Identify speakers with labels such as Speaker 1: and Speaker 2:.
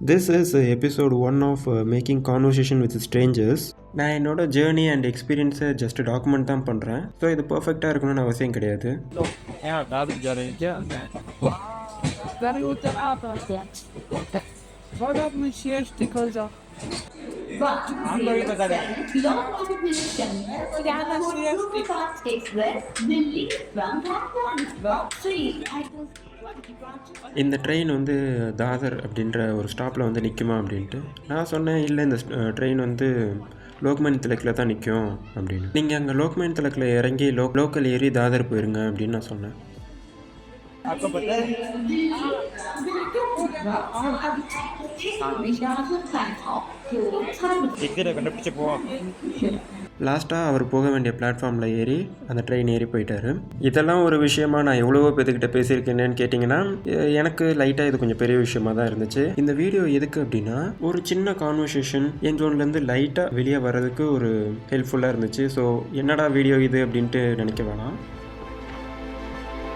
Speaker 1: This is episode 1 of Making Conversation with Strangers. நான் என்னோட journey and எக்ஸ்பீரியன்ஸை just document தான் பண்ணுறேன். ஸோ இது பர்ஃபெக்டாக இருக்கணும்னு அவசியம் கிடையாது. இந்த ட்ரெயின் வந்து தாதர் அப்படின்ற ஒரு ஸ்டாப்பில் வந்து நிற்குமா அப்படின்ட்டு நான் சொன்னேன், இல்லை இந்த ட்ரெயின் வந்து லோக்மான்ய திலக்கில் தான் நிற்கும் அப்படின்னு. நீங்கள் அங்கே லோக்மான்ய திலக்கில் இறங்கி லோக்கல் ஏறி தாதர் போயிருங்க அப்படின்னு நான் சொன்னேன். லாஸ்ட்டாக அவர் போக வேண்டிய பிளாட்ஃபார்மில் ஏறி அந்த ட்ரெயின் ஏறி போயிட்டார். இதெல்லாம் ஒரு விஷயமா நான் எவ்வளவோ பேர்த்துக்கிட்ட பேசியிருக்கேன்னு கேட்டிங்கன்னா, எனக்கு லைட்டாக இது கொஞ்சம் பெரிய விஷயமா தான் இருந்துச்சு. இந்த வீடியோ எதுக்கு அப்படின்னா, ஒரு சின்ன கான்வர்சேஷன் என் ஜோன்லேருந்து லைட்டாக வெளியே வர்றதுக்கு ஒரு ஹெல்ப்ஃபுல்லாக இருந்துச்சு. ஸோ என்னடா வீடியோ இது அப்படின்ட்டு நினைக்க வேணாம்.